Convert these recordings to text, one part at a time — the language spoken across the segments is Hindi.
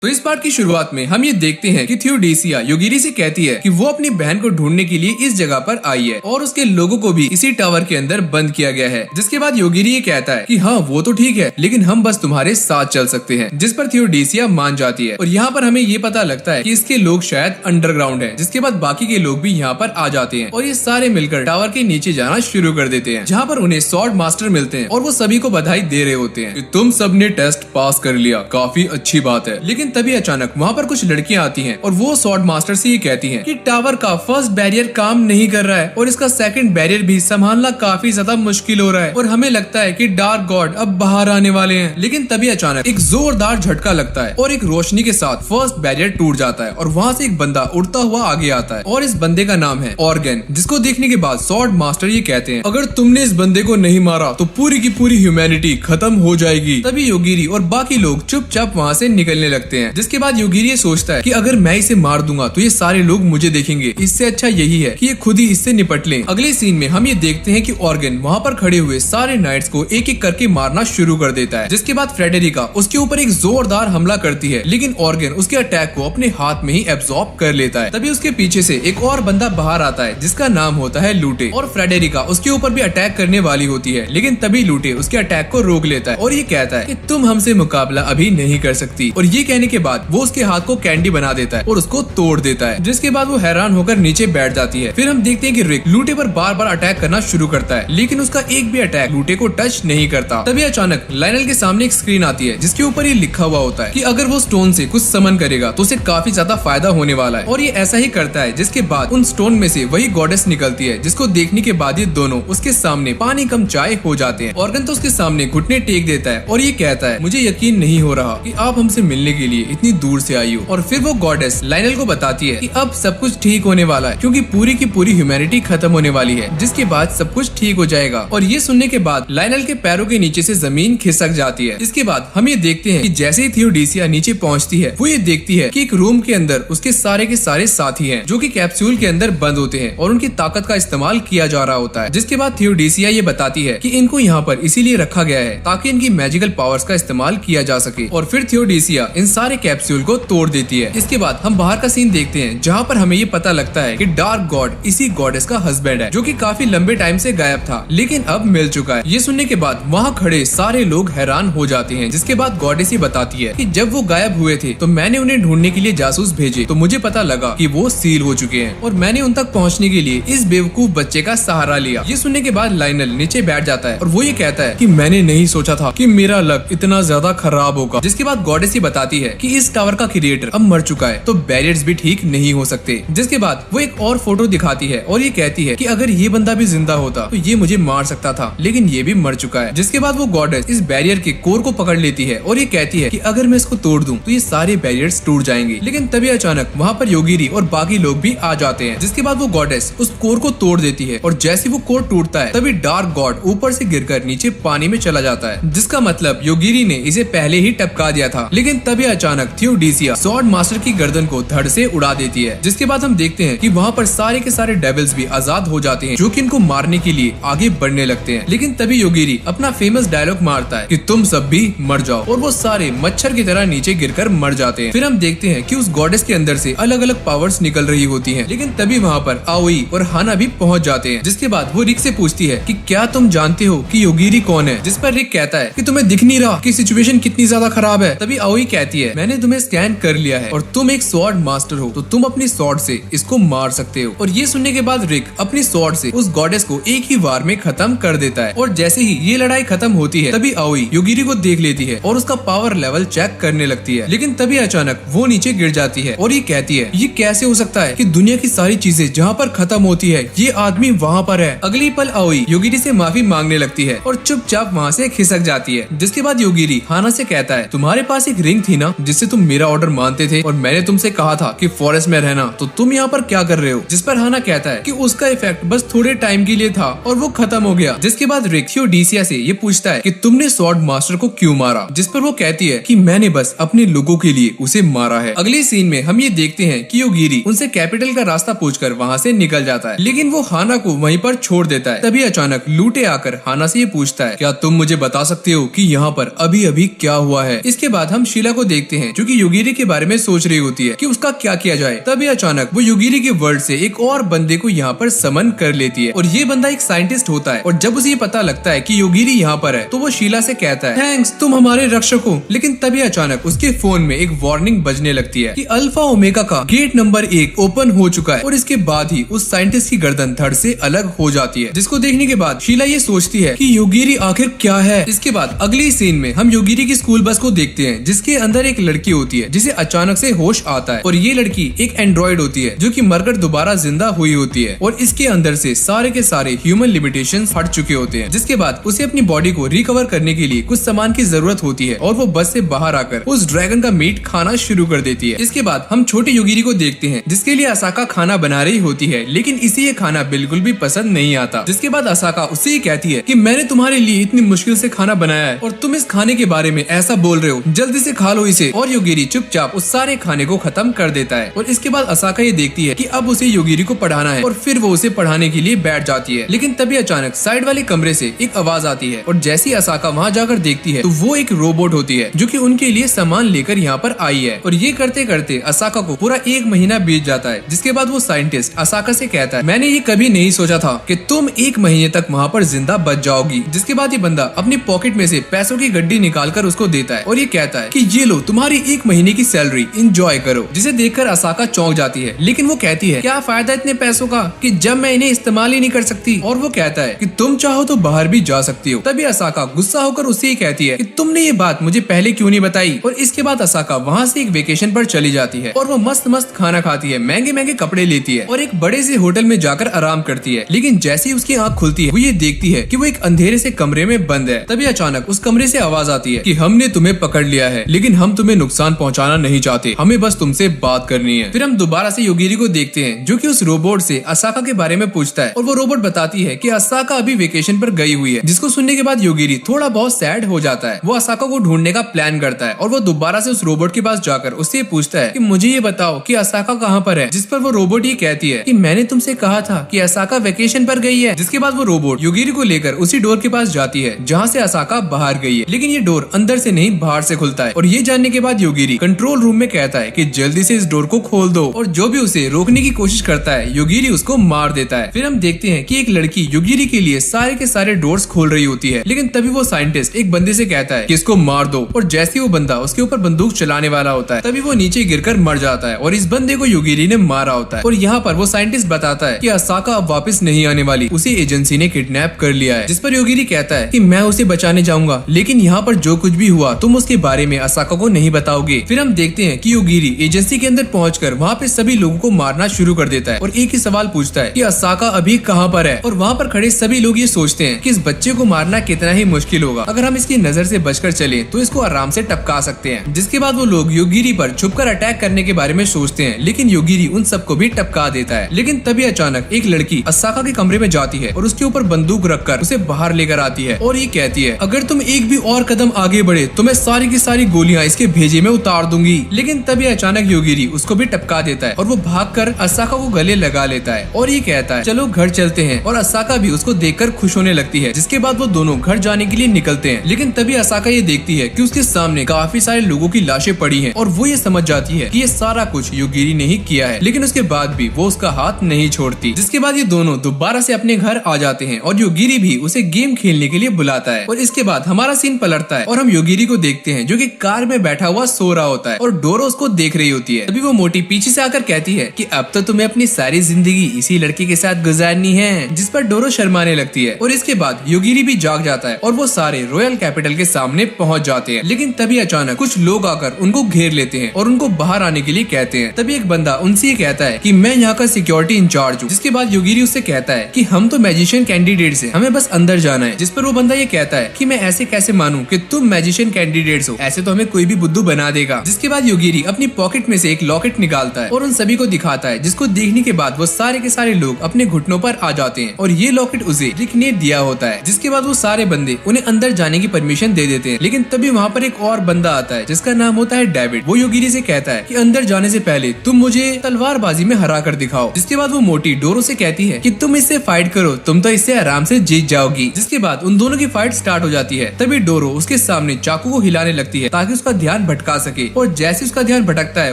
तो इस पार्ट की शुरुआत में हम ये देखते हैं कि थियोडीसिया योगिरी से कहती है कि वो अपनी बहन को ढूंढने के लिए इस जगह पर आई है और उसके लोगों को भी इसी टावर के अंदर बंद किया गया है। जिसके बाद योगिरी ये कहता है कि हाँ वो तो ठीक है, लेकिन हम बस तुम्हारे साथ चल सकते हैं। जिस पर थियोडीसिया मान जाती है और यहाँ पर हमें ये पता लगता है कि इसके लोग शायद अंडरग्राउंड है। जिसके बाद बाकी के लोग भी यहाँ पर आ जाते हैं और ये सारे मिलकर टावर के नीचे जाना शुरू कर देते हैं, जहाँ पर उन्हें स्वॉर्ड मास्टर मिलते हैं और वो सभी को बधाई दे रहे होते हैं कि तुम सबने टेस्ट पास कर लिया, काफी अच्छी बात है। लेकिन तभी अचानक वहाँ पर कुछ लड़कियां आती हैं और वो स्वॉर्ड मास्टर से ये कहती हैं कि टावर का फर्स्ट बैरियर काम नहीं कर रहा है और इसका सेकंड बैरियर भी संभालना काफी ज्यादा मुश्किल हो रहा है और हमें लगता है कि डार्क गॉड अब बाहर आने वाले हैं। लेकिन तभी अचानक एक जोरदार झटका लगता है और एक रोशनी के साथ फर्स्ट बैरियर टूट जाता है और वहाँ से एक बंदा उड़ता हुआ आगे आता है और इस बंदे का नाम है ऑर्गन। जिसको देखने के बाद स्वॉर्ड मास्टर ये कहते हैं अगर तुमने इस बंदे को नहीं मारा तो पूरी की पूरी ह्यूमैनिटी खत्म हो जाएगी। तभी योगिरी और बाकी लोग चुपचाप वहाँ से निकलने लगते हैं। जिसके बाद योगिरी ये सोचता है कि अगर मैं इसे मार दूंगा तो ये सारे लोग मुझे देखेंगे, इससे अच्छा यही है कि ये खुद ही इससे निपट लें। अगले सीन में हम ये देखते हैं कि ऑर्गन वहाँ पर खड़े हुए सारे नाइट्स को एक एक करके मारना शुरू कर देता है। जिसके बाद फ्रेडेरिका उसके ऊपर एक जोरदार हमला करती है, लेकिन ऑर्गन उसके अटैक को अपने हाथ में ही एब्जॉर्ब कर लेता है। तभी उसके पीछे से एक और बंदा बाहर आता है जिसका नाम होता है लूटे और फ्रेडेरिका उसके ऊपर भी अटैक करने वाली होती है, लेकिन तभी लूटे उसके अटैक को रोक लेता है और ये कहता है कि तुम हमसे मुकाबला अभी नहीं कर सकती। और ये कहने के बाद वो उसके हाथ को कैंडी बना देता है और उसको तोड़ देता है। जिसके बाद वो हैरान होकर नीचे बैठ जाती है। फिर हम देखते हैं कि रिक लूटे पर बार बार अटैक करना शुरू करता है, लेकिन उसका एक भी अटैक लूटे को टच नहीं करता। तभी अचानक लायनल के सामने एक स्क्रीन आती है जिसके ऊपर ये लिखा हुआ होता है कि अगर वो स्टोन से कुछ समन करेगा तो उसे काफी ज्यादा फायदा होने वाला है और ये ऐसा ही करता है। जिसके बाद उन स्टोन में से वही गॉडेस निकलती है, जिसको देखने के बाद ये दोनों उसके सामने पानी कम चाय हो जाते हैं। ऑर्गन तो उसके सामने घुटने टेक देता है और ये कहता है मुझे यकीन नहीं हो रहा कि आप हमसे मिलने के लिए इतनी दूर से आई हो। और फिर वो गॉडेस लायनल को बताती है कि अब सब कुछ ठीक होने वाला है क्योंकि पूरी की पूरी ह्यूमैनिटी खत्म होने वाली है, जिसके बाद सब कुछ ठीक हो जाएगा। और ये सुनने के बाद लायनल के पैरों के नीचे से जमीन खिसक जाती है। इसके बाद हम ये देखते हैं कि जैसे ही थियोडीसिया नीचे पहुंचती है वो ये देखती है कि एक रूम के अंदर उसके सारे के सारे साथी हैं जो कि कैप्सूल के अंदर बंद होते हैं और उनकी ताकत का इस्तेमाल किया जा रहा होता है। जिसके बाद थियोडीसिया ये बताती है कि इनको यहाँ पर इसीलिए रखा गया है ताकि इनकी मैजिकल पावर्स का इस्तेमाल किया जा सके। और फिर थियोडीसिया इन सारे कैप्सूल को तोड़ देती है। इसके बाद हम बाहर का सीन देखते हैं जहाँ पर हमें ये पता लगता है कि डार्क गॉड इसी गॉडेस का हस्बैंड है जो कि काफी लंबे टाइम से गायब था, लेकिन अब मिल चुका है। ये सुनने के बाद वहाँ खड़े सारे लोग हैरान हो जाते हैं। जिसके बाद गॉडेस ही बताती है कि जब वो गायब हुए थे तो मैंने उन्हें ढूंढने के लिए जासूस भेजे तो मुझे पता लगा कि वो सील हो चुके हैं और मैंने उन तक पहुँचने के लिए इस बेवकूफ बच्चे का सहारा लिया। ये सुनने के बाद लायनल नीचे बैठ जाता है और वो ये कहता है कि मैंने नहीं सोचा था कि मेरा लक इतना ज्यादा खराब होगा। जिसके बाद गॉडेस ही बताती है कि इस टावर का क्रिएटर अब मर चुका है तो बैरियर्स भी ठीक नहीं हो सकते। जिसके बाद वो एक और फोटो दिखाती है और ये कहती है कि अगर ये बंदा भी जिंदा होता तो ये मुझे मार सकता था, लेकिन ये भी मर चुका है। जिसके बाद वो गॉडेस इस बैरियर के कोर को पकड़ लेती है और ये कहती है कि अगर मैं इसको तोड़ दूं तो ये सारे बैरियर्स टूट जाएंगे। लेकिन तभी अचानक वहाँ पर योगिरी और बाकी लोग भी आ जाते हैं। जिसके बाद वो गॉडेस उस कोर को तोड़ देती है और जैसे वो कोर टूटता है तभी डार्क गॉड ऊपर से गिरकर नीचे पानी में चला जाता है, जिसका मतलब योगिरी ने इसे पहले ही टपका दिया था। लेकिन तभी अचानक थियोडीसिया स्वॉर्ड मास्टर की गर्दन को धड़ से उड़ा देती है। जिसके बाद हम देखते हैं कि वहाँ पर सारे के सारे डेविल्स भी आजाद हो जाते हैं जो कि इनको मारने के लिए आगे बढ़ने लगते हैं। लेकिन तभी योगिरी अपना फेमस डायलॉग मारता है कि तुम सब भी मर जाओ और वो सारे मच्छर की तरह नीचे गिरकर मर जाते हैं। फिर हम देखते हैं कि उस गॉडेस के अंदर से अलग अलग पावर्स निकल रही होती हैं। लेकिन तभी वहाँ पर आओई और हाना भी पहुँच जाते हैं। जिसके बाद वो रिक से पूछती है कि क्या तुम जानते हो कि योगिरी कौन है? जिस पर रिक कहता है कि तुम्हें दिख नहीं रहा कि सिचुएशन कितनी ज्यादा खराब है। तभी आओई कहती है मैंने तुम्हें स्कैन कर लिया है और तुम एक स्वॉर्ड मास्टर हो तो तुम अपनी स्वॉर्ड से इसको मार सकते हो। और ये सुनने के बाद रिक अपनी स्वॉर्ड से उस गॉडेस को एक ही वार में खत्म कर देता है। और जैसे ही ये लड़ाई खत्म होती है तभी आओई योगिरी को देख लेती है और उसका पावर लेवल चेक करने लगती है। लेकिन तभी अचानक वो नीचे गिर जाती है और ये कहती है ये कैसे हो सकता है कि दुनिया की सारी चीजें जहाँ पर खत्म होती है ये आदमी वहाँ पर है। अगली पल आओई योगिरी से माफी मांगने लगती है और चुपचाप वहाँ से खिसक जाती है। जिसके बाद योगिरी हाना से कहता है तुम्हारे पास एक रिंग थी ना जिससे तुम मेरा ऑर्डर मानते थे और मैंने तुमसे कहा था कि फॉरेस्ट में रहना, तो तुम यहाँ पर क्या कर रहे हो? जिस पर हाना कहता है कि उसका इफेक्ट बस थोड़े टाइम के लिए था और वो खत्म हो गया। जिसके बाद रिक थियोडीसिया से ये पूछता है कि तुमने स्वॉर्ड मास्टर को क्यों मारा? जिस पर वो कहती है कि मैंने बस अपने लोगों के लिए उसे मारा है। अगले सीन में हम ये देखते हैं कि योगिरी उनसे कैपिटल का रास्ता पूछकर वहाँ से निकल जाता है, लेकिन वो हाना को वहीं पर छोड़ देता है। तभी अचानक लूटे आकर हाना से ये पूछता है क्या तुम मुझे बता सकते हो कि यहाँ पर अभी अभी क्या हुआ है? इसके बाद हम शीला को देखते देखते हैं जो कि योगिरी के बारे में सोच रही होती है कि उसका क्या किया जाए। तभी अचानक वो योगिरी के वर्ल्ड से एक और बंदे को यहाँ पर समन कर लेती है और ये बंदा एक साइंटिस्ट होता है। और जब उसे ये पता लगता है कि योगिरी यहाँ पर है तो वो शीला से कहता है थैंक्स, तुम हमारे रक्षक हो। लेकिन तभी अचानक उसके फोन में एक वार्निंग बजने लगती है कि अल्फा ओमेगा का गेट नंबर 1 ओपन हो चुका है। और इसके बाद ही उस साइंटिस्ट की गर्दन धड़ से अलग हो जाती है, जिसको देखने के बाद शीला ये सोचती है कि योगिरी आखिर क्या है। इसके बाद अगली सीन में हम योगिरी की स्कूल बस को देखते हैं जिसके अंदर एक लड़की होती है जिसे अचानक से होश आता है। और ये लड़की एक एंड्रॉइड होती है जो कि मरकर दोबारा जिंदा हुई होती है और इसके अंदर से सारे के सारे ह्यूमन लिमिटेशंस हट चुके होते हैं। जिसके बाद उसे अपनी बॉडी को रिकवर करने के लिए कुछ सामान की जरूरत होती है और वो बस से बाहर आकर उस ड्रैगन का मीट खाना शुरू कर देती है। इसके बाद हम छोटे योगिरी को देखते हैं जिसके लिए असाका खाना बना रही होती है, लेकिन इसे ये खाना बिल्कुल भी पसंद नहीं आता। जिसके बाद असाका उससे ही कहती है कि मैंने तुम्हारे लिए इतनी मुश्किल से खाना बनाया है और तुम इस खाने के बारे में ऐसा बोल रहे हो, जल्दी से खा लो इसे। और योगिरी चुपचाप उस सारे खाने को खत्म कर देता है। और इसके बाद असाका ये देखती है कि अब उसे योगिरी को पढ़ाना है और फिर वो उसे पढ़ाने के लिए बैठ जाती है। लेकिन तभी अचानक साइड वाले कमरे से एक आवाज आती है और जैसी असाका वहाँ जाकर देखती है तो वो एक रोबोट होती है जो कि उनके लिए सामान लेकर यहाँ पर आई है। और ये करते करते असाका को पूरा 1 महीना बीत जाता है। जिसके बाद वो साइंटिस्ट असाका से कहता है मैंने ये कभी नहीं सोचा था कि तुम 1 महीने तक वहाँ पर जिंदा बच जाओगी। जिसके बाद ये बंदा अपनी पॉकेट में से पैसों की गड्डी निकालकर उसको देता है और ये कहता है कि ये लो तुम्हारी 1 महीने की सैलरी, एंजॉय करो। जिसे देखकर असाका चौंक जाती है, लेकिन वो कहती है क्या फायदा इतने पैसों का कि जब मैं इन्हें इस्तेमाल ही नहीं कर सकती। और वो कहता है कि तुम चाहो तो बाहर भी जा सकती हो। तभी असाका गुस्सा होकर उससे कहती है कि तुमने ये बात मुझे पहले क्यों नहीं बताई। और इसके बाद असाका वहाँ से एक वेकेशन पर चली जाती है और वो मस्त मस्त खाना खाती है, महंगे महंगे कपड़े लेती है और एक बड़े से होटल में जाकर आराम करती है। लेकिन जैसे ही उसकी आंख खुलती है वो ये देखती है कि वो एक अंधेरे से कमरे में बंद है। तभी अचानक उस कमरे से आवाज आती है कि हमने तुम्हें पकड़ लिया है, लेकिन हम तुम्हें नुकसान पहुंचाना नहीं चाहते, हमें बस तुमसे बात करनी है। फिर हम दोबारा से योगिरी को देखते हैं जो कि उस रोबोट से असाका के बारे में पूछता है और वो रोबोट बताती है कि असाका अभी वेकेशन पर गई हुई है। जिसको सुनने के बाद योगिरी थोड़ा बहुत सैड हो जाता है। वो असाका को ढूंढने का प्लान करता है और वो दोबारा से उस रोबोट के पास जाकर उससे पूछता है कि मुझे ये बताओ कि असाका कहाँ पर है। जिस पर वो रोबोट ये कहती है कि मैंने तुमसे कहा था कि असाका वेकेशन पर गई है। जिसके बाद वो रोबोट योगिरी को लेकर उसी डोर के पास जाती है जहाँ से असाका बाहर गई है, लेकिन ये डोर अंदर से नहीं बाहर से खुलता है। और ये जानने के बाद योगिरी कंट्रोल रूम में कहता है कि जल्दी से इस डोर को खोल दो। और जो भी उसे रोकने की कोशिश करता है योगिरी उसको मार देता है। फिर हम देखते हैं कि एक लड़की योगिरी के लिए सारे के सारे डोर्स खोल रही होती है, लेकिन तभी वो साइंटिस्ट एक बंदे से कहता है कि इसको मार दो। और जैसे वो बंदा उसके ऊपर बंदूक चलाने वाला होता है तभी वो नीचे गिरकर मर जाता है और इस बंदे को योगिरी ने मारा होता है। और यहाँ पर वो साइंटिस्ट बताता है कि असाका अब वापस नहीं आने वाली, उसे एजेंसी ने किडनैप कर लिया है। जिस पर योगिरी कहता है कि मैं उसे बचाने जाऊंगा, लेकिन यहाँ पर जो कुछ भी हुआ तुम उसके बारे में असाका को नहीं बताओगे। फिर हम देखते हैं कि योगिरी एजेंसी के अंदर पहुंचकर वहाँ पे सभी लोगों को मारना शुरू कर देता है और एक ही सवाल पूछता है कि असाका अभी कहाँ पर है। और वहाँ पर खड़े सभी लोग ये सोचते हैं कि इस बच्चे को मारना कितना ही मुश्किल होगा, अगर हम इसकी नजर से बचकर चले तो इसको आराम से टपका सकते हैं। जिसके बाद वो लोग योगिरी पर छुपकर अटैक करने के बारे में सोचते हैं, लेकिन योगिरी उन सबको भी टपका देता है। लेकिन तभी अचानक एक लड़की असाका के कमरे में जाती है और उसके ऊपर बंदूक रखकर उसे बाहर लेकर आती है और ये कहती है अगर तुम एक भी और कदम आगे बढ़े तो मैं सारी की सारी गोलियां इसके भेजे में उतार दूंगी। लेकिन तभी अचानक योगिरी उसको भी टपका देता है और वो भागकर असाका को गले लगा लेता है और ये कहता है चलो घर चलते हैं। और असाका भी उसको देखकर खुश होने लगती है। जिसके बाद वो दोनों घर जाने के लिए निकलते हैं। लेकिन तभी असाका ये देखती है कि उसके सामने काफी सारे लोगों की लाशें पड़ी हैं और वो ये समझ जाती है कि ये सारा कुछ योगिरी ने ही किया है। लेकिन उसके बाद भी वो उसका हाथ नहीं छोड़ती। जिसके बाद ये दोनों दोबारा से अपने घर आ जाते हैं और योगिरी भी उसे गेम खेलने के लिए बुलाता है। और इसके बाद हमारा सीन पलटता है और हम योगिरी को देखते हैं जो कि कार में बैठा हुआ सो रहा होता है और डोरो उसको देख रही होती है। तभी वो मोटी पीछे से आकर कहती है कि अब तो तुम्हें अपनी सारी जिंदगी इसी लड़के के साथ गुजारनी है। जिस पर डोरो शर्माने लगती है। और इसके बाद योगिरी भी जाग जाता है और वो सारे रॉयल कैपिटल के सामने पहुंच जाते हैं। लेकिन तभी अचानक कुछ लोग आकर उनको घेर लेते हैं और उनको बाहर आने के लिए कहते हैं। तभी एक बंदा उनसे कहता है कि मैं यहाँ का सिक्योरिटी इंचार्ज हूँ। जिसके बाद योगिरी उससे कहता है कि हम तो मैजिशियन कैंडिडेट्स हैं, हमें बस अंदर जाना है। जिस पर वो बंदा ये कहता है कि मैं ऐसे कैसे मानूं कि तुम मैजिशियन कैंडिडेट्स हो, ऐसे तो हमें कोई भी बुद्धू बना देगा। जिसके बाद योगिरी अपनी पॉकेट में से एक लॉकेट निकालता है और उन सभी को दिखाता है, जिसको देखने के बाद वो सारे के सारे लोग अपने घुटनों पर आ जाते हैं। और ये लॉकेट उसे रिक ने दिया होता है। जिसके बाद वो सारे बंदे उन्हें अंदर जाने की परमिशन दे देते हैं। लेकिन तभी वहाँ पर एक और बंदा आता है जिसका नाम होता है डेविड। वो योगिरी से कहता है कि अंदर जाने से पहले तुम मुझे तलवारबाजी में हरा कर दिखाओ। जिसके बाद वो मोटी डोरो से कहती है कि तुम इससे फाइट करो, तुम तो इससे आराम से जीत जाओगी। जिसके बाद उन दोनों की फाइट स्टार्ट हो जाती है। तभी डोरो उसके सामने चाकू को हिलाने लगती है ताकि उसका ध्यान ध्यान भटका सके। और जैसे उसका ध्यान भटकता है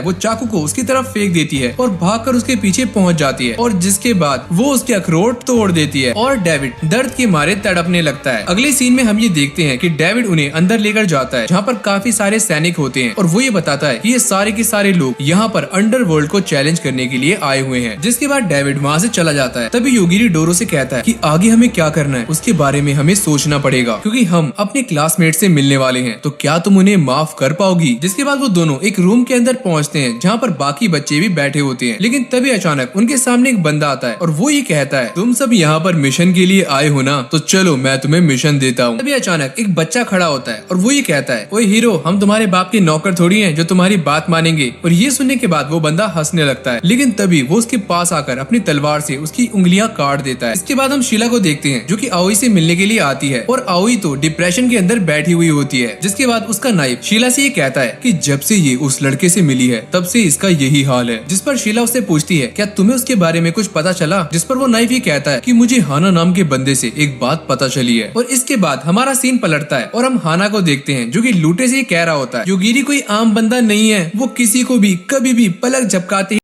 वो चाकू को उसकी तरफ फेंक देती है और भागकर उसके पीछे पहुंच जाती है, और जिसके बाद वो उसके अखरोट तोड़ देती है और डेविड दर्द के मारे तड़पने लगता है। अगले सीन में हम ये देखते हैं कि डेविड उन्हें अंदर लेकर जाता है जहाँ पर काफी सारे सैनिक होते हैं, और वो ये बताता है कि ये सारे के सारे लोग यहाँ पर अंडरवर्ल्ड को चैलेंज करने के लिए आए हुए हैं। जिसके बाद डेविड वहाँ से चला जाता है। तभी योगिरी डोरो से कहता है कि आगे हमें क्या करना है उसके बारे में हमें सोचना पड़ेगा, क्योंकि हम अपने क्लासमेट से मिलने वाले हैं, तो क्या तुम उन्हें माफ कर पाओगी। जिसके बाद वो दोनों एक रूम के अंदर पहुंचते हैं जहाँ पर बाकी बच्चे भी बैठे होते हैं, लेकिन तभी अचानक उनके सामने एक बंदा आता है और वो ये कहता है तुम सब यहाँ पर मिशन के लिए आए हो ना, तो चलो मैं तुम्हें मिशन देता हूँ। तभी अचानक एक बच्चा खड़ा होता है और वो ये कहता है ओए हीरो, हम तुम्हारे बाप के नौकर थोड़ी हैं जो तुम्हारी बात मानेंगे। और ये सुनने के बाद वो बंदा हंसने लगता है, लेकिन तभी वो उसके पास आकर अपनी तलवार से उसकी उंगलियां काट देता है। इसके बाद हम शीला को देखते हैं जो कि आओई से मिलने के लिए आती है, और आओई तो डिप्रेशन के अंदर बैठी हुई होती है। जिसके बाद उसका नाइफ शीला से ये कहता है कि जब से ये उस लड़के से मिली है तब से इसका यही हाल है। जिस पर शीला उससे पूछती है क्या तुम्हें उसके बारे में कुछ पता चला। जिस पर वो नाइफ ये कहता है कि मुझे हाना नाम के बंदे से एक बात पता चली है। और इसके बाद हमारा सीन पलटता है और हम हाना को देखते हैं जो कि लूटे से ये कह रहा होता है योगिरी कोई आम बंदा नहीं है, वो किसी को भी कभी भी पलक झपकाते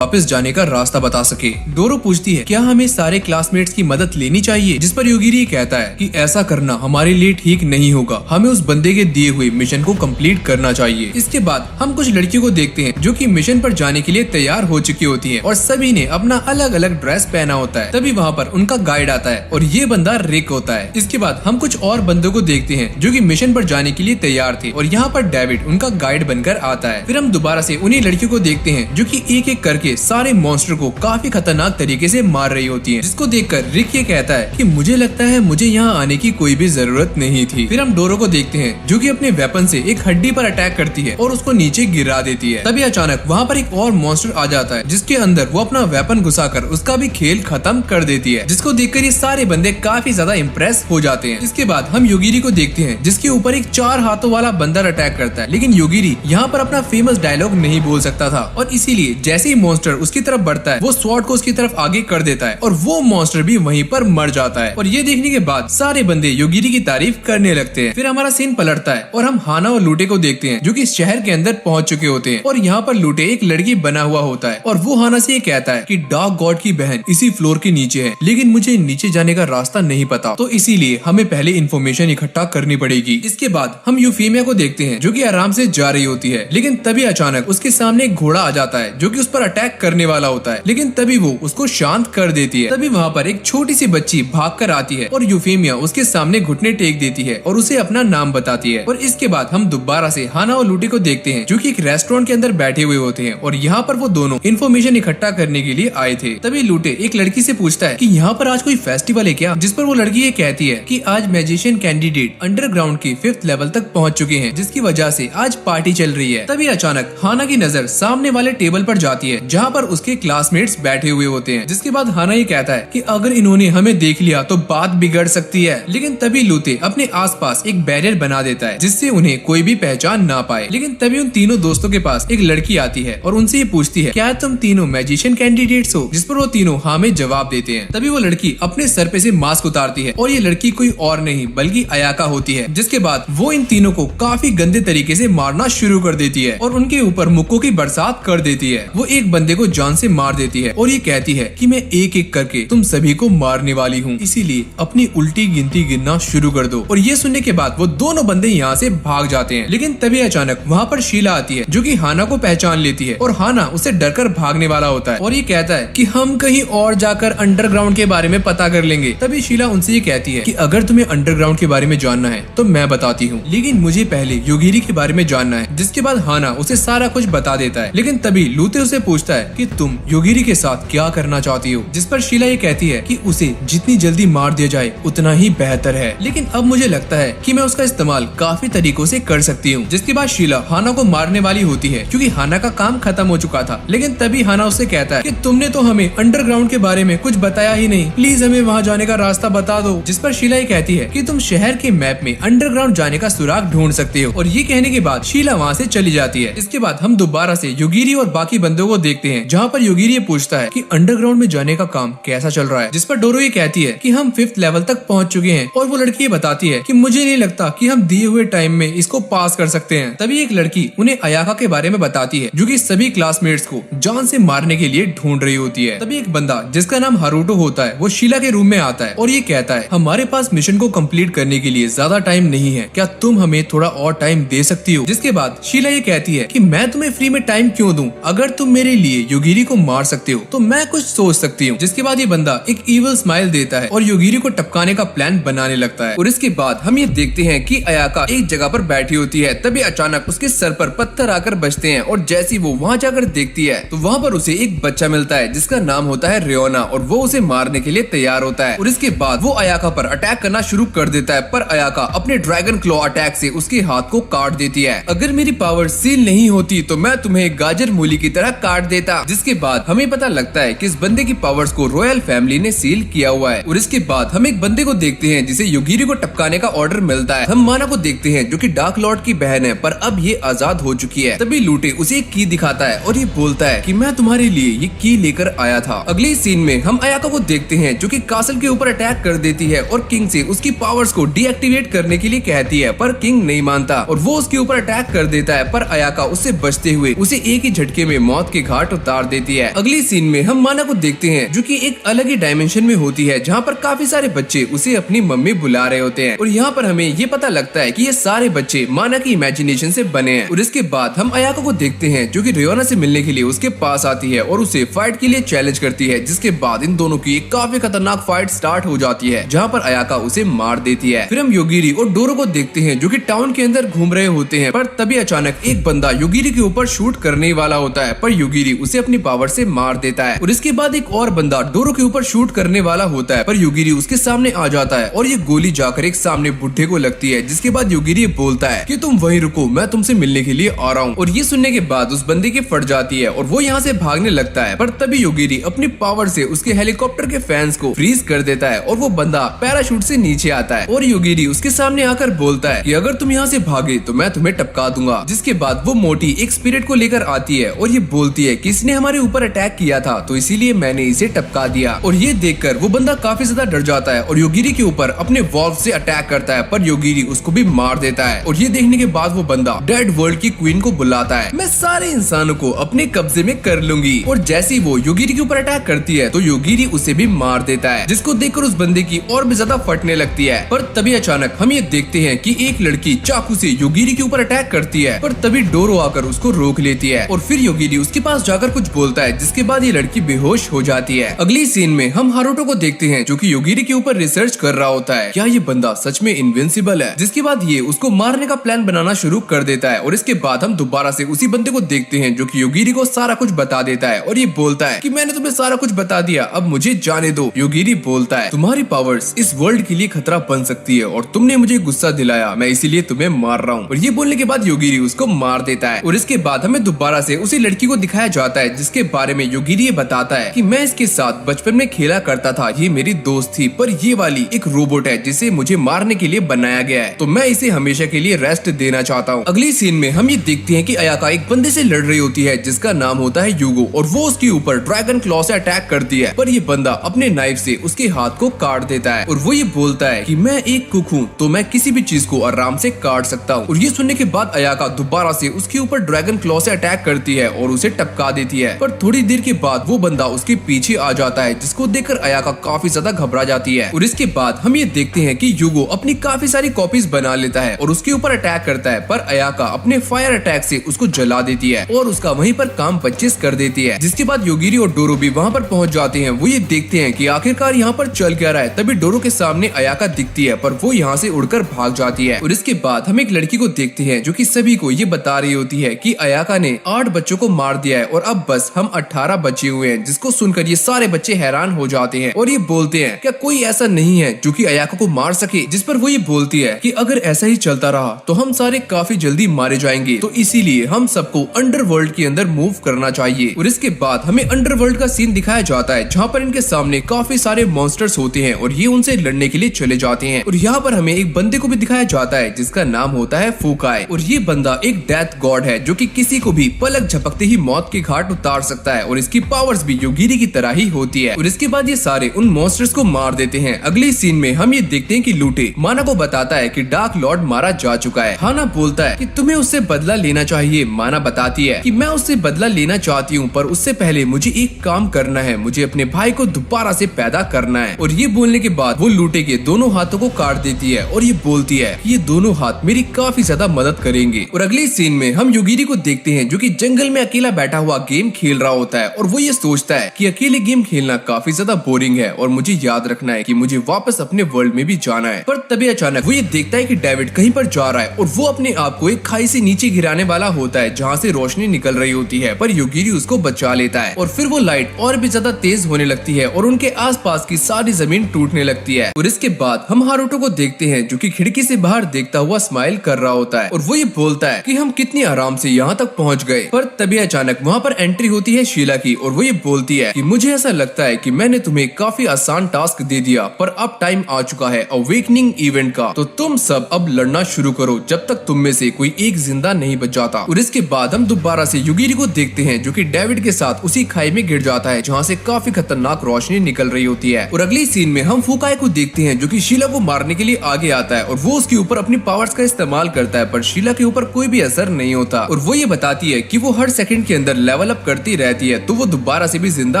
वापस जाने का रास्ता बता सके। डोरो पूछती है क्या हमें सारे क्लासमेट्स की मदद लेनी चाहिए, जिस पर योगिरी कहता है कि ऐसा करना हमारे लिए ठीक नहीं होगा, हमें उस बंदे के दिए हुए मिशन को कंप्लीट करना चाहिए। इसके बाद हम कुछ लड़कियों को देखते हैं जो कि मिशन पर जाने के लिए तैयार हो चुकी होती हैं और सभी ने अपना अलग अलग ड्रेस पहना होता है। तभी वहाँ पर उनका गाइड आता है और ये बंदा रिक होता है। इसके बाद हम कुछ और बंदों को देखते हैं जो कि मिशन पर जाने के लिए तैयार थे और यहाँ पर डेविड उनका गाइड बनकर आता है। फिर हम दोबारा से उन्हीं लड़कियों को देखते हैं जो कि एक एक करके सारे मॉन्स्टर को काफी खतरनाक तरीके से मार रही होती हैं, जिसको देखकर रिक ये कहता है कि मुझे लगता है मुझे यहाँ आने की कोई भी जरूरत नहीं थी। फिर हम डोरो को देखते हैं जो कि अपने वेपन से एक हड्डी पर अटैक करती है और उसको नीचे गिरा देती है। तभी अचानक वहाँ पर एक और मॉन्स्टर आ जाता है जिसके अंदर वो अपना वेपन घुसाकर उसका भी खेल खत्म कर देती है, जिसको देखकर ये सारे बंदे काफी ज्यादा इम्प्रेस हो जाते हैं। इसके बाद हम योगिरी को देखते हैं जिसके ऊपर एक 4 हाथों वाला बंदर अटैक करता है, लेकिन योगिरी यहाँ पर अपना फेमस डायलॉग नहीं बोल सकता था और इसीलिए जैसे ही मॉन्स्टर उसकी तरफ बढ़ता है वो स्वॉर्ड को उसकी तरफ आगे कर देता है और वो मॉन्स्टर भी वहीं पर मर जाता है। और ये देखने के बाद सारे बंदे योगिरी की तारीफ करने लगते हैं। फिर हमारा सीन पलटता है और हम हाना और लूटे को देखते हैं जो कि शहर के अंदर पहुंच चुके होते हैं और यहाँ पर लूटे एक लड़की बना हुआ होता है और वो हाना से ये कहता है कि डार्क गॉड की बहन इसी फ्लोर के नीचे है, लेकिन मुझे नीचे जाने का रास्ता नहीं पता, तो इसीलिए हमें पहले इन्फॉर्मेशन इकट्ठा करनी पड़ेगी। इसके बाद हम यूफेमिया को देखते हैं जो कि आराम से जा रही होती है, लेकिन तभी अचानक उसके सामने एक घोड़ा आ जाता है जो कि उस पर अटैक करने वाला होता है, लेकिन तभी वो उसको शांत कर देती है। तभी वहाँ पर एक छोटी सी बच्ची भाग कर आती है और यूफेमिया उसके सामने घुटने टेक देती है और उसे अपना नाम बताती है। और इसके बाद हम दोबारा से हाना और लूटी को देखते हैं जो कि एक रेस्टोरेंट के अंदर बैठे हुए होते हैं और यहाँ पर वो दोनों इन्फॉर्मेशन इकट्ठा करने के लिए आए थे। तभी लूटे एक लड़की से पूछता है कि यहाँ पर आज कोई फेस्टिवल है क्या, जिस पर वो लड़की ये कहती है कि आज मैजिशियन कैंडिडेट अंडरग्राउंड के 5th लेवल तक पहुँच चुके हैं, जिसकी वजह से आज पार्टी चल रही है। तभी अचानक हाना की नजर सामने वाले टेबल पर जाती है जहाँ पर उसके क्लासमेट्स बैठे हुए होते हैं, जिसके बाद हाना ये कहता है कि अगर इन्होंने हमें देख लिया तो बात बिगड़ सकती है। लेकिन तभी लूते अपने आसपास एक बैरियर बना देता है जिससे उन्हें कोई भी पहचान ना पाए। लेकिन तभी उन तीनों दोस्तों के पास एक लड़की आती है और उनसे ये पूछती है क्या तुम तीनों मैजिशियन कैंडिडेट्स हो, जिस पर वो तीनों हाँ में जवाब देते हैं। तभी वो लड़की अपने सर पे से मास्क उतारती है और ये लड़की कोई और नहीं बल्कि अयाका होती है, जिसके बाद वो इन तीनों को काफी गंदे तरीके से मारना शुरू कर देती है और उनके ऊपर मुक्कों की बरसात कर देती है। वो एक बंदे को जान से मार देती है और ये कहती है कि मैं एक एक करके तुम सभी को मारने वाली हूँ, इसीलिए अपनी उल्टी गिनती गिनना शुरू कर दो। और ये सुनने के बाद वो दोनों बंदे यहाँ से भाग जाते हैं। लेकिन तभी अचानक वहाँ पर शीला आती है जो कि हाना को पहचान लेती है और हाना उसे डरकर भागने वाला होता है और ये कहता है कि हम कहीं और जाकर अंडरग्राउंड के बारे में पता कर लेंगे। तभी शीला उनसे ये कहती है कि अगर तुम्हें अंडरग्राउंड के बारे में जानना है तो मैं बताती हूँ, लेकिन मुझे पहले योगिरी के बारे में जानना है। जिसके बाद हाना उसे सारा कुछ बता देता है। लेकिन तभी लूते उसे पूछता है कि तुम योगिरी के साथ क्या करना चाहती हो, जिस पर शीला ये कहती है कि उसे जितनी जल्दी मार दिया जाए उतना ही बेहतर है, लेकिन अब मुझे लगता है कि मैं उसका इस्तेमाल काफी तरीकों से कर सकती हूँ। जिसके बाद शीला हाना को मारने वाली होती है क्योंकि हाना का काम खत्म हो चुका था। लेकिन तभी हाना उससे कहता है कि तुमने तो हमें अंडरग्राउंड के बारे में कुछ बताया ही नहीं, प्लीज हमें वहाँ जाने का रास्ता बता दो। जिस पर शीला ये कहती है कि तुम शहर के मैप में अंडरग्राउंड जाने का सुराग ढूंढ सकते हो और ये कहने के बाद शीला वहाँ से चली जाती है। इसके बाद हम दोबारा से योगिरी और बाकी बंदों को देखते हैं जहाँ पर योगिरी ये पूछता है कि अंडरग्राउंड में जाने का काम कैसा चल रहा है, जिस पर डोरो ये कहती है कि हम 5th लेवल तक पहुँच चुके हैं और वो लड़की ये बताती है कि मुझे नहीं लगता कि हम दिए हुए टाइम में इसको पास कर सकते हैं। तभी एक लड़की उन्हें अयाका के बारे में बताती है जो कि सभी क्लासमेट्स को जान से मारने के लिए ढूंढ रही होती है। तभी एक बंदा जिसका नाम हारुतो होता है वो शीला के रूम में आता है और ये कहता है हमारे पास मिशन को कंप्लीट करने के लिए ज्यादा टाइम नहीं है, क्या तुम हमें थोड़ा और टाइम दे सकती हो। जिसके बाद शीला ये कहती है कि मैं तुम्हें फ्री में टाइम क्यों दूं, अगर तुम मेरे लिए योगिरी को मार सकते हो तो मैं कुछ सोच सकती हूँ। जिसके बाद ये बंदा एक इविल स्माइल देता है और योगिरी को टपकाने का प्लान बनाने लगता है। और इसके बाद हम ये देखते हैं कि अयाका एक जगह पर बैठी होती है। तभी अचानक उसके सर पर पत्थर आकर बजते हैं और जैसी वो वहाँ जाकर देखती है तो वहाँ पर उसे एक बच्चा मिलता है जिसका नाम होता है रियोना और वो उसे मारने के लिए तैयार होता है। और इसके बाद वो अयाका पर अटैक करना शुरू कर देता है, पर अयाका अपने ड्रैगन क्लॉ अटैक से उसके हाथ को काट देती है। अगर मेरी पावर सील नहीं होती तो मैं तुम्हें गाजर मूली की तरह काट देता। जिसके बाद हमें पता लगता है कि इस बंदे की पावर्स को रॉयल फैमिली ने सील किया हुआ है। और इसके बाद हम एक बंदे को देखते हैं जिसे योगिरी को टपकाने का ऑर्डर मिलता है। हम माना को देखते हैं जो कि डार्क लॉर्ड की बहन है, पर अब ये आजाद हो चुकी है। तभी लूटे उसे एक की दिखाता है और ये बोलता है कि मैं तुम्हारे लिए ये की लेकर आया था। अगले सीन में हम अयाका को देखते हैं जो कि कासल के ऊपर अटैक कर देती है और किंग से उसकी पावर्स को डीएक्टिवेट करने के लिए कहती है, पर किंग नहीं मानता और वो उसके ऊपर अटैक कर देता है। पर अयाका उससे बचते हुए उसे एक ही झटके में मौत के घाट उतार देती है। अगली सीन में हम माना को देखते हैं जो कि एक अलग ही डायमेंशन में होती है, जहाँ पर काफी सारे बच्चे उसे अपनी मम्मी बुला रहे होते हैं। और यहाँ पर हमें ये पता लगता है कि ये सारे बच्चे माना की इमेजिनेशन से बने हैं। और इसके बाद हम अयाका को देखते हैं जो कि रियोना से मिलने के लिए उसके पास आती है और उसे फाइट के लिए चैलेंज करती है, जिसके बाद इन दोनों की एक काफी खतरनाक फाइट स्टार्ट हो जाती है, जहाँ पर अयाका उसे मार देती है। फिर हम योगिरी और डोरो को देखते हैं जो कि टाउन के अंदर घूम रहे होते हैं, पर तभी अचानक एक बंदा योगिरी के ऊपर शूट करने वाला होता है, पर योगिरी उसे अपनी पावर से मार देता है। और इसके बाद एक और बंदा डोरो के ऊपर शूट करने वाला होता है, पर योगिरी उसके सामने आ जाता है और ये गोली जाकर एक सामने बुढ़े को लगती है, जिसके बाद योगिरी बोलता है कि तुम वहीं रुको, मैं तुमसे मिलने के लिए आ रहा हूँ। और ये सुनने के बाद उस बंदे की फट जाती है और वो यहाँ से भागने लगता है, पर तभी योगिरी अपनी पावर से उसके हेलीकॉप्टर के फैंस को फ्रीज कर देता है और वो बंदा पैराशूट से नीचे आता है। और योगिरी उसके सामने आकर बोलता है कि अगर तुम यहाँ से भागे तो मैं तुम्हें टपका दूंगा। जिसके बाद वो मोटी एक स्पिरिट को लेकर आती है और ये बोलती है कि इसने हमारे ऊपर अटैक किया था, तो इसीलिए मैंने इसे टपका दिया। और ये देखकर वो बंदा काफी ज्यादा डर जाता है और योगिरी के ऊपर अपने वॉल्व से अटैक करता है, पर योगिरी उसको भी मार देता है। और ये देखने के बाद वो बंदा डेड वर्ल्ड की क्वीन को बुलाता है, मैं सारे इंसानों को अपने कब्जे में कर लूंगी। और जैसे ही वो योगिरी के ऊपर अटैक करती है तो योगिरी उसे भी मार देता है, जिसको देखकर उस बंदे की और भी ज्यादा फटने लगती है। पर तभी अचानक हम ये देखते हैं कि एक लड़की चाकू से योगिरी के ऊपर अटैक करती है, पर तभी डोरो आकर उसको रोक लेती है और फिर योगिरी उसके पास जाकर कुछ बोलता है, जिसके बाद ये लड़की बेहोश हो जाती है। अगली सीन में हम हारुतो को देखते हैं जो कि योगिरी के ऊपर रिसर्च कर रहा होता है, क्या ये बंदा सच में इनविंसिबल है। जिसके बाद ये उसको मारने का प्लान बनाना शुरू कर देता है। और इसके बाद हम दोबारा से उसी बंदे को देखते हैं जो कि योगिरी को सारा कुछ बता देता है और ये बोलता है कि मैंने तुम्हें सारा कुछ बता दिया, अब मुझे जाने दो। योगिरी बोलता है तुम्हारी पावर्स इस वर्ल्ड के लिए खतरा बन सकती है और तुमने मुझे गुस्सा दिलाया, मैं इसीलिए तुम्हें मार रहा हूँ। और ये बोलने के बाद योगिरी उसको मार देता है। और इसके बाद हमें दोबारा से उसी लड़की को दिखाया जाता है, जिसके बारे में योगिरी बताता है कि मैं इसके साथ बचपन में खेला करता था, ये मेरी दोस्त थी, पर ये वाली एक रोबोट है जिसे मुझे मारने के लिए बनाया गया है, तो मैं इसे हमेशा के लिए रेस्ट देना चाहता हूँ। अगली सीन में हम ये देखते हैं कि अयाका एक बंदे से लड़ रही होती है जिसका नाम होता है यूगो, और वो उसके ऊपर ड्रैगन क्लॉ से अटैक करती है, पर ये बंदा अपने नाइफ से उसके हाथ को काट देता है। और वो ये बोलता है कि मैं एक कुक हूँ, तो मैं किसी भी चीज को आराम से काट सकता हूँ। और ये सुनने के बाद अयाका दोबारा से उसके ऊपर ड्रैगन क्लॉ से अटैक करती है और उसे टपका देती है, पर थोड़ी देर के बाद वो बंदा उसके पीछे आ जाता है, जिसको देखकर अयाका काफी ज्यादा घबरा जाती है। और इसके बाद हम ये देखते हैं कि यूगो अपनी काफी सारी कॉपीज बना लेता है और उसके ऊपर अटैक करता है, पर अयाका अपने फायर अटैक से उसको जला देती है और उसका वहीं पर काम 25 कर देती है। जिसके बाद योगिरी और डोरो भी वहाँ पर पहुँच जाते हैं। वो ये देखते हैं कि आखिरकार यहाँ पर चल क्या रहा है। तभी डोरो के सामने अयाका दिखती है, पर वो यहाँ से उड़कर भाग जाती है। और इसके बाद हम एक लड़की को देखते हैं जो कि सभी को ये बता रही होती है कि अयाका ने 8 बच्चों को मार दिया है और अब बस हम 18 बचे हुए हैं, जिसको सुनकर ये सारे बच्चे हैरान हो जाते हैं और ये बोलते हैं क्या कोई ऐसा नहीं है जो कि अयाका को मार सके। जिस पर वो ये बोलती है कि अगर ऐसा ही चलता रहा तो हम सारे काफी जल्दी मारे जाएंगे, तो इसीलिए हम सबको अंडरवर्ल्ड के अंदर मूव करना चाहिए। और इसके बाद हमें अंडरवर्ल्ड का सीन दिखाया जाता है, जहाँ पर इनके सामने काफी सारे मॉन्स्टर्स होते हैं और ये उनसे लड़ने के लिए चले जाते हैं। और यहाँ पर हमें एक बंदे को भी दिखाया जाता है जिसका नाम होता है फुकाई, और ये बंदा एक डेथ गॉड है जो कि किसी को भी पलक झपकते ही मौत के घाट उतार सकता है और इसकी पावर्स भी योगिरी की तरह ही होती है। और इसके बाद ये सारे उन मॉन्स्टर्स को मार देते हैं। अगले सीन में हम ये देखते हैं कि लूटे माना को बताता है कि डार्क लॉर्ड मारा जा चुका है। हाना बोलता है कि तुम्हें उससे बदला लेना चाहिए। माना बताती है कि मैं उससे बदला लेना चाहती हूँ, पर उससे पहले मुझे एक काम करना है, मुझे अपने भाई को दोबारा से पैदा करना है। और ये बोलने के बाद वो लूटे के दोनों हाथों को काट देती है और ये बोलती है कि ये दोनों हाथ मेरी काफी ज्यादा मदद करेंगे। और अगले सीन में हम योगिरी को देखते हैं जो कि जंगल में अकेला बैठा हुआ गेम खेल रहा होता है और वो ये सोचता है कि अकेले गेम खेलना काफी ज्यादा बोरिंग है और मुझे याद रखना है कि मुझे वापस अपने वर्ल्ड में भी जाना है। पर तभी अचानक वो ये देखता है कि डेविड कहीं पर जा रहा है और वो अपने आप को एक खाई से नीचे गिराने वाला होता है जहाँ से रोशनी निकल रही होती है, पर योगिरी उसको बचा लेता है और फिर वो लाइट और भी ज्यादा तेज होने लगती है और उनके आसपास की सारी जमीन टूटने लगती है। और इसके बाद हम हारुतो को देखते हैं जो कि खिड़की से बाहर देखता हुआ स्माइल कर रहा होता है और वो ये बोलता है कि हम कितनी आराम से यहाँ तक पहुँच गए। पर तभी अचानक वहाँ पर एंट्री होती है शीला की और वो ये बोलती है कि मुझे ऐसा लगता है कि मैंने तुम्हें काफी आसान टास्क दे दिया, पर अब टाइम आ चुका है अवेकनिंग इवेंट का, तो तुम सब अब लड़ना शुरू करो जब तक तुम में से कोई एक जिंदा नहीं बच जाता। और इसके बाद हम दोबारा से योगिरी को देखते हैं जो कि डेविड के साथ उसी खाई में गिर जाता है जहाँ से काफी खतरनाक रोशनी निकल रही होती है। और अगली सीन में हम फुकाई को देखते हैं जो कि शीला को मारने के लिए आगे आता है और वो उसके ऊपर अपनी पावर्स का इस्तेमाल करता है, पर शीला के ऊपर कोई भी असर नहीं होता। और वो ये बताती है कि वो हर सेकंड के अंदर लेवल डेवलप करती रहती है तो वो दोबारा से भी जिंदा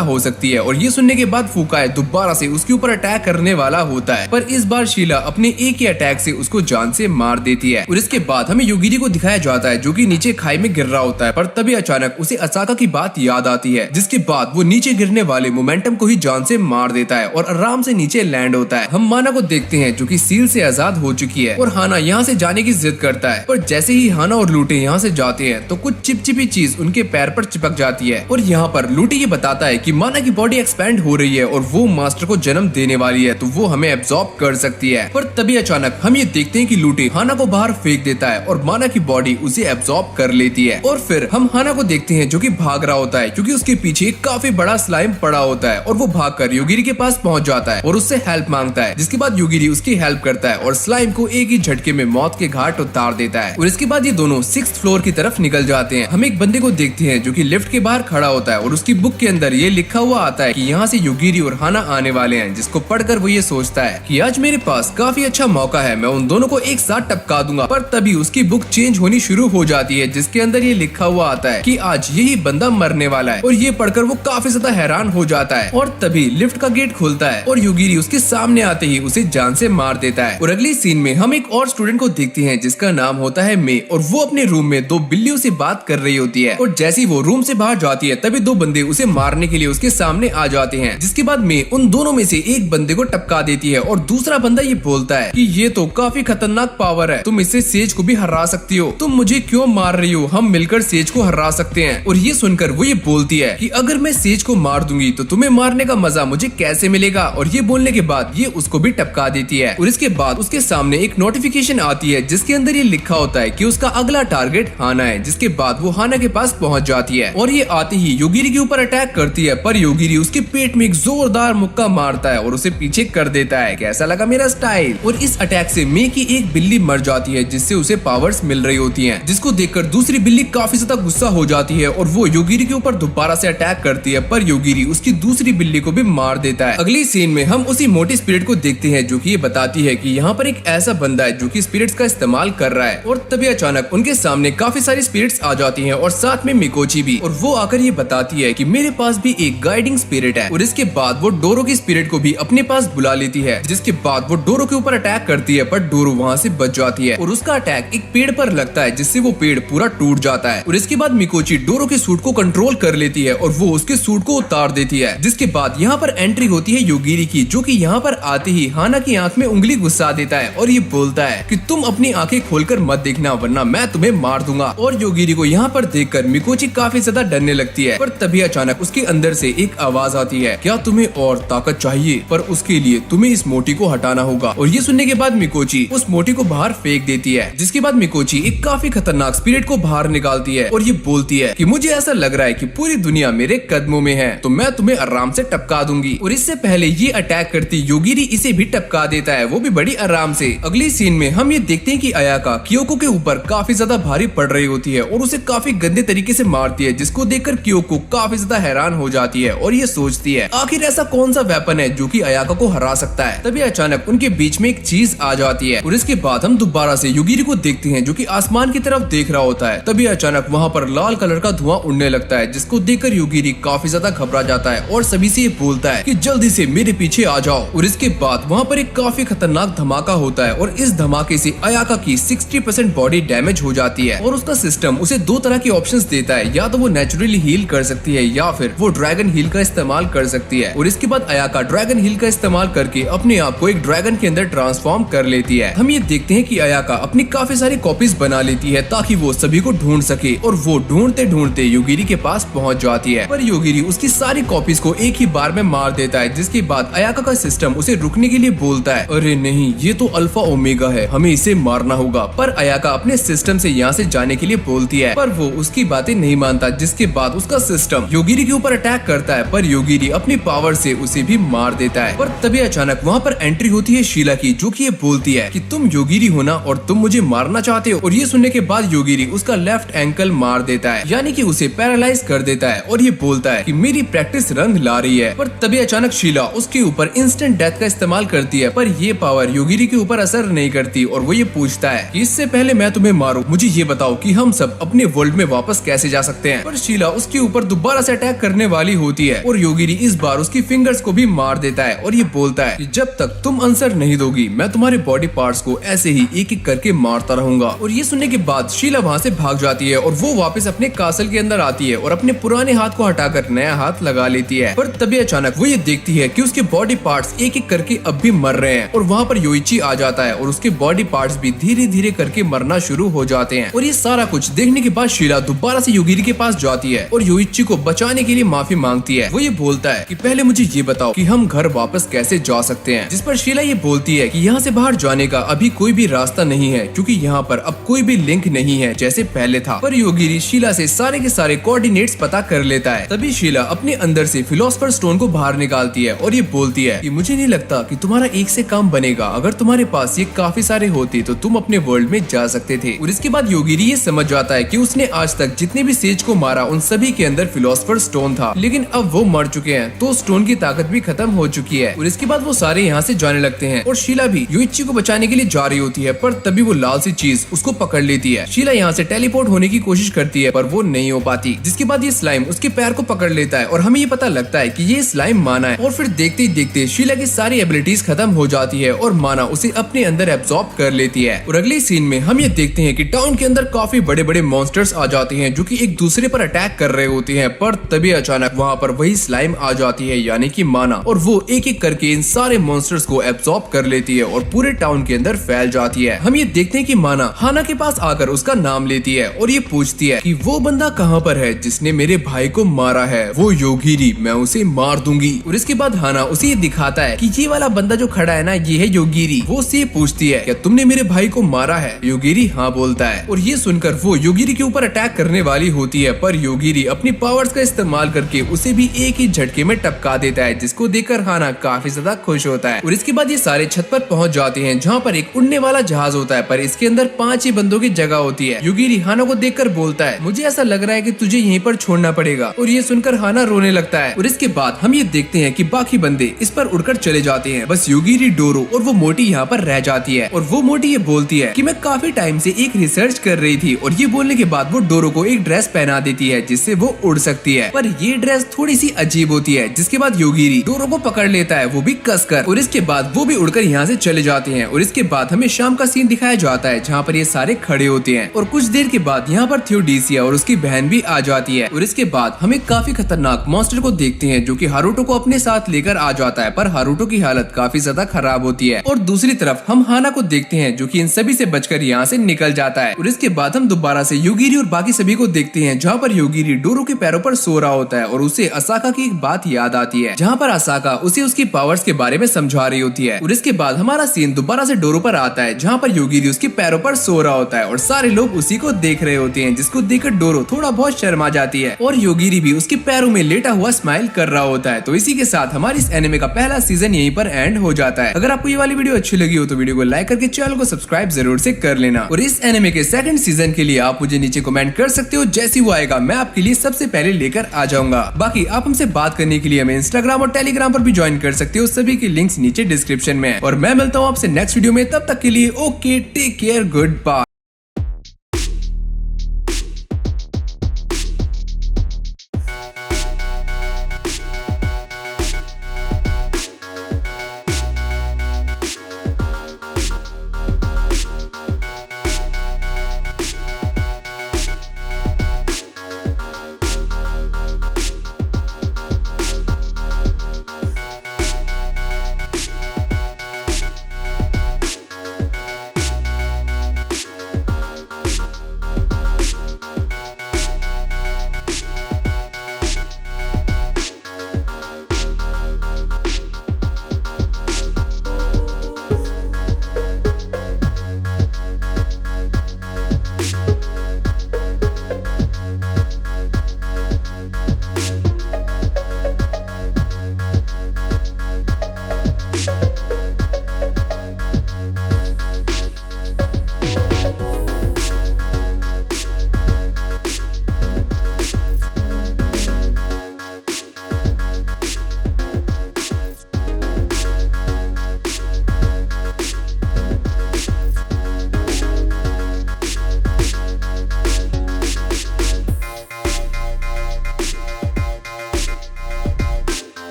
हो सकती है। और ये सुनने के बाद फुकाई दोबारा से उसके ऊपर अटैक करने वाला होता है, पर इस बार शीला अपने एक ही अटैक से उसको जान से मार देती है। और इसके बाद हमें योगिरी को दिखाया जाता है जो कि नीचे खाई में गिर रहा होता है, पर तभी अचानक उसे असाका की बात याद आती है, जिसके बाद वो नीचे गिरने वाले मोमेंटम को ही जान से मार देता है और आराम से नीचे लैंड होता है। हम माना को देखते हैं जो कि सील से आजाद हो चुकी है और हाना यहाँ से जाने की जिद करता है, पर जैसे ही हाना और लूटे यहाँ से जाते हैं तो कुछ चिपचिपी चीज उनके पैर पर चिपक जाती है। और यहाँ पर लूटे ये बताता है कि माना की बॉडी एक्सपैंड हो रही है और वो मास्टर को जन्म देने वाली है, तो वो हमें एब्जॉर्ब कर सकती है। पर तभी अचानक हम ये देखते हैं कि लूटे हाना को बाहर फेंक देता है और माना की बॉडी उसे एब्जॉर्ब कर लेती है। और फिर हम हाना को देखते हैं जो कि भाग रहा होता है क्योंकि उसके पीछे काफी बड़ा स्लाइम पड़ा होता है, और वो भागकर योगिरी के पास पहुंच जाता है और उससे हेल्प मांगता है, जिसके बाद योगिरी उसकी हेल्प करता है और स्लाइम को एक ही झटके में मौत के घाट उतार देता है। और इसके बाद ये दोनों 6th फ्लोर की तरफ निकल जाते हैं। हम एक बंदे को देखते हैं जो कि लिफ्ट के बाहर खड़ा होता है और उसकी बुक के अंदर ये लिखा हुआ आता है कि यहाँ से योगिरी और हाना आने वाले हैं, जिसको पढ़कर वो ये सोचता है कि आज मेरे पास काफी अच्छा मौका है, मैं उन दोनों को एक साथ टपका दूंगा। पर तभी उसकी बुक चेंज होनी शुरू हो जाती है जिसके अंदर ये लिखा हुआ आता है कि आज यही बंदा मरने वाला है, और ये पढ़कर वो काफी ज्यादा हैरान हो जाता है। और तभी लिफ्ट का गेट खुलता है और योगिरी उसके सामने आते ही उसे जान से मार देता है। और अगली सीन में हम एक और स्टूडेंट को देखते हैं जिसका नाम होता है मे, और वो अपने रूम में 2 बिल्लियों से बात कर रही होती है। और जैसे ही वो रूम से बाहर जाती है तभी 2 बंदे उसे मारने के लिए उसके सामने आ जाते हैं, जिसके बाद मे उन दोनों में से एक बंदे को टपका देती है और दूसरा बंदा ये बोलता है कि ये तो काफी खतरनाक पावर है, तुम इससे सेज को भी हरा सकती हो, तुम मुझे क्यों मार रही हो, हम मिलकर सेज को हरा सकते हैं। और ये सुनकर वो ये बोलती है कि अगर मैं सेज को मार दूंगी तो तुम्हें मारने का मजा मुझे कैसे मिलेगा। और ये बोलने के बाद ये उसको भी टपका देती है। और इसके बाद उसके सामने एक नोटिफिकेशन आती है जिसके अंदर ये लिखा होता है कि उसका अगला टारगेट हाना है, जिसके बाद वो हाना के पास पहुंच जाती है और ये आते ही योगिरी के ऊपर अटैक करती है, पर योगिरी उसके पेट में एक जोरदार मुक्का मारता है और उसे पीछे कर देता है। कैसा लगा मेरा स्टाइल। और इस अटैक से मे की एक बिल्ली मर जाती है जिससे उसे पावर्स मिल रही होती हैं, जिसको देखकर दूसरी बिल्ली काफी ज्यादा गुस्सा हो जाती है और वो योगिरी के ऊपर दोबारा से अटैक करती है, पर योगिरी उसकी दूसरी बिल्ली को भी मार देता है। अगली सीन में हम उसी मोटी स्पिरिट को देखते हैं जो कि ये बताती है कि यहाँ पर एक ऐसा बंदा है जो कि स्पिरिट्स का इस्तेमाल कर रहा है। और तभी अचानक उनके सामने काफी सारी स्पिरिट्स आ जाती हैं और साथ में मिकोची भी, और वो आकर ये बताती है कि मेरे पास भी एक गाइडिंग स्पिरिट है। और इसके बाद वो डोरो की स्पिरिट को भी अपने पास बुला लेती है, जिसके बाद वो डोरो के ऊपर अटैक करती है, पर डोरो वहाँ से बच जाती है और उसका अटैक एक पेड़ पर लगता है जिससे वो पेड़ पूरा टूट जाता है। और इसके बाद मिकोची डोरो के सूट को कंट्रोल कर लेती है और वो उसके सूट को उतार देती है, जिसके बाद यहाँ पर एंट्री होती है योगिरी की, जो कि यहाँ पर आते ही हाना की आंख में उंगली घुसा देता है और ये बोलता है कि तुम अपनी आंखें खोलकर मत देखना वरना मैं तुम्हें मार दूंगा। और योगिरी को यहाँ पर देखकर मिकोची काफी ज्यादा डरने लगती है, पर तभी अचानक उसके अंदर से एक आवाज आती है, क्या तुम्हें और ताकत चाहिए, पर उसके लिए तुम्हें इस मोटी को हटाना होगा। और ये सुनने के बाद मिकोची उस मोटी को बाहर फेंक देती है, जिसके बाद मिकोची एक काफी खतरनाक स्पिरिट को बाहर निकालती है और ये बोलती है कि मुझे ऐसा लग रहा है कि पूरी दुनिया मेरे कदमों में है, तो मैं तुम्हें आराम से टपका दूंगी। और इससे पहले ये अटैक करती योगिरी इसे भी टपका देता है, वो भी बड़ी आराम से। अगली सीन में हम ये देखते हैं कि अयाका क्योको के ऊपर काफी ज्यादा भारी पड़ रही होती है और उसे काफी गंदे तरीके से मारती है, जिसको देखकर क्योको काफी ज्यादा हैरान हो जाती है और ये सोचती है आखिर ऐसा कौन सा वेपन है जो कि अयाका को हरा सकता है। तभी अचानक उनके बीच में एक चीज आ जाती है और इसके बाद हम दोबारा से योगिरी को देखते हैं जो कि आसमान की तरफ देख रहा होता है। तभी अचानक वहाँ पर लाल कलर का धुआं उड़ने लगता है, जिसको देखकर योगिरी काफी ज्यादा घबरा जाता है और सभी से ये बोलता है कि जल्दी से मेरे पीछे आ जाओ। और इसके बाद वहाँ पर एक काफी खतरनाक धमाका होता है और इस धमाके से अयाका की 60% बॉडी डैमेज हो जाती है और उसका सिस्टम उसे 2 तरह की ऑप्शंस देता है, या तो वो नेचुरली हील कर सकती है या फिर वो ड्रैगन हील का इस्तेमाल कर सकती है। और इसके बाद अयाका ड्रैगन हील का इस्तेमाल करके अपने आप को एक ड्रैगन के अंदर ट्रांसफॉर्म कर लेती है। हम ये देखते हैं कि अयाका अपनी काफी सारी कॉपीज बना लेती है ताकि वो सभी को ढूंढ सके, और वो ढूंढते ढूंढते योगिरी के पास पहुंच जाती है, पर योगिरी उसकी सारी कॉपीज को एक ही बार में मार देता है, जिसके बाद अयाका का सिस्टम उसे रुकने के लिए बोलता है, अरे नहीं ये तो अल्फा ओमेगा है, हमें इसे मारना होगा। पर अयाका अपने सिस्टम से यहाँ से जाने के लिए बोलती है, पर वो उसकी बातें नहीं मानता, जिसके बाद उसका सिस्टम योगिरी के ऊपर अटैक करता है, पर योगिरी अपनी पावर से उसे भी मार देता है। पर तभी अचानक वहाँ पर एंट्री होती है शीला की, जो कि ये बोलती है कि तुम योगिरी हो ना और तुम मुझे मारना चाहते हो। और ये सुनने के बाद योगिरी उसका लेफ्ट एंकल मार देता है, यानी कि उसे पैरालाइज कर देता है और ये बोलता है कि मेरी प्रैक्टिस रंग ला रही है। पर तभी अचानक शीला उसके ऊपर इंस्टेंट डेथ का इस्तेमाल करती है, पर ये पावर योगिरी के ऊपर असर नहीं करती और वो ये पूछता है कि इससे पहले मैं तुम्हें मारूं मुझे ये बताओ कि हम सब अपने वर्ल्ड में वापस कैसे जा सकते हैं। पर पर शीला उसके ऊपर दोबारा से अटैक करने वाली होती है और योगिरी इस बार उसकी फिंगर्स को भी मार देता है और ये बोलता है कि जब तक तुम आंसर नहीं दोगी मैं तुम्हारे बॉडी पार्ट्स को ऐसे ही एक एक करके मारता रहूंगा। और ये सुनने के बाद शीला वहाँ से भाग जाती है और वो वापस अपने कासल के अंदर आती है और अपने पुराने हाथ को हटाकर नया हाथ लगा लेती है। पर तभी अचानक वो ये देखती है कि उसके बॉडी पार्ट्स एक एक करके अब भी मर रहे हैं और वहाँ पर योइची आ जाता है और उसके बॉडी पार्ट्स भी धीरे धीरे करके मरना शुरू हो जाते हैं। और ये सारा कुछ देखने के बाद शीला दोबारा से योगिरी के पास जाती है और योइची को बचाने के लिए माफी मांगती है। वो ये बोलता है कि पहले मुझे ये बताओ कि हम घर वापस कैसे जा सकते हैं, जिस पर शीला ये बोलती है कि यहाँ से बाहर जाने का अभी कोई भी रास्ता नहीं है क्योंकि यहाँ पर अब कोई भी लिंक नहीं है जैसे पहले था। पर योगिरी शीला से सारे के सारे कोऑर्डिनेट्स पता कर लेता है। तभी शीला अपने अंदर से फिलोसफर स्टोन को बाहर निकालती है और ये बोलती है कि मुझे नहीं लगता कि तुम्हारा एक से काम बनेगा, अगर तुम्हारे पास ये काफी सारे होते तो तुम अपने वर्ल्ड में जा सकते थे। और इसके बाद योगिरी ये समझ जाता है कि उसने आज तक जितने भी सेज को मारा उन सभी के अंदर फिलोसफर स्टोन था, लेकिन अब वो मर चुके हैं तो स्टोन की ताकत भी खत्म हो चुकी है। और इसके बाद वो सारे यहाँ से जाने लगते हैं और शीला भी योइची को बचाने के लिए जा रही होती है। पर तभी वो लाल सी चीज उसको पकड़ लेती है। शीला यहाँ से टेलीपोर्ट होने की कोशिश करती है पर वो नहीं हो पाती, जिसके बाद ये स्लाइम उसके पैर को पकड़ लेता है और हमें ये पता लगता है कि ये स्लाइम माना है। और फिर देखते ही देखते शीला की सारी एबिलिटीज खत्म हो जाती है और माना उसे अपने अंदर एब्सॉर्ब कर लेती है। और अगले सीन में हम ये देखते हैं कि टाउन के अंदर काफी बड़े बड़े मॉन्स्टर्स आ जाते हैं जो कि एक दूसरे पर अटैक कर रहे होते हैं। पर तभी अचानक वहाँ पर वही स्लाइम आ जाती है यानी कि माना, और वो एक एक करके इन सारे मॉन्स्टर्स को एब्सॉर्ब कर लेती है और पूरे टाउन के अंदर फैल जाती है। हम ये देखते हैं कि माना हाना के पास आकर उसका नाम लेती है और ये पूछती है कि वो बंदा कहाँ पर है जिसने मेरे भाई को मारा है। वो योगिरी, मैं उसे मार दूंगी। और इसके बाद हाना उसे ये दिखाता है कि ये वाला बंदा जो खड़ा है ना ये है योगिरी। वो उससे पूछती है क्या तुमने मेरे भाई को मारा है? योगिरी हाँ बोलता है और ये सुनकर वो योगिरी के ऊपर अटैक करने वाली होती है, पर योगिरी अपनी पावर्स का इस्तेमाल करके उसे भी एक ही झटके में टपका देता है, जिसको देखकर हाना काफी ज्यादा खुश होता है। और इसके बाद ये सारे छत पर पहुंच जाते हैं जहाँ पर एक उड़ने वाला जहाज होता है, पर इसके अंदर 5 ही बंदों की जगह होती है। योगिरी हाना को देखकर बोलता है मुझे ऐसा लग रहा है कि तुझे यहीं पर छोड़ना पड़ेगा। और ये सुनकर हाना रोने लगता है। और इसके बाद हम ये देखते हैं कि बाकी बंदे इस पर उड़कर चले जाते हैं, बस योगिरी, डोरो और वो मोटी यहाँ पर रह जाती है। और वो मोटी ये बोलती है कि मैं काफी टाइम से एक रिसर्च कर रही थी। और ये बोलने के बाद वो डोरो को एक ड्रेस पहना देती है जिससे वो उड़ सकती है, पर ये ड्रेस थोड़ी सी अजीब होती है। जिसके बाद योगिरी डोरो को पकड़ लेता है, वो भी कसकर। और इसके बाद वो भी उड़कर यहाँ से चले जाते हैं। और इसके बाद हमें शाम का सीन दिखाया जाता है जहाँ पर ये सारे खड़े होते हैं। और कुछ देर के बाद यहाँ पर थियोडीसिया और उसकी बहन भी आ जाती है। और इसके बाद हमें काफी खतरनाक मॉन्स्टर को देखते हैं जो कि हारुतो को अपने साथ लेकर आ जाता है, पर हारुतो की हालत काफी ज्यादा खराब होती है। और दूसरी तरफ हम हाना को देखते हैं जो कि इन सभी से बचकर यहाँ से निकल जाता है। और इसके बाद हम दोबारा से योगिरी और बाकी सभी को देखते हैं जहाँ पर योगिरी डोरो के पैरों पर सो रहा होता है और उसे असाका की एक बात याद आती है, जहाँ पर असाका उसे उसकी पावर्स के बारे में समझा रही होती है। और इसके बाद हमारा सीन दोबारा से डोरो पर आता है जहाँ पर योगिरी उसके पैरों पर सो रहा होता है और सारे लोग उसी को देख रहे होते हैं, जिसको देखकर डोरो थोड़ा बहुत शर्मा जाती है और योगिरी भी उसके पैरों में लेटा हुआ स्माइल कर रहा होता है। तो इसी के साथ हमारी इस एनिमे का पहला सीजन यहीं पर एंड हो जाता है। अगर आपको ये वाली वीडियो अच्छी लगी हो तो वीडियो को लाइक करके चैनल को सब्सक्राइब जरूर से कर लेना। और इस एनिमे के सेकंड सीजन के लिए आप मुझे नीचे कमेंट कर सकते हो, जैसे वो आएगा मैं आपके लिए सबसे पहले लेकर आ जाऊंगा। बाकी आप हमसे बात करने के लिए हमें इंस्टाग्राम और टेलीग्राम पर भी ज्वाइन कर सकते हो, सभी के लिंक्स नीचे डिस्क्रिप्शन में है। और मैं मिलता हूँ आपसे नेक्स्ट वीडियो में, तब तक के लिए okay, take care, good bye.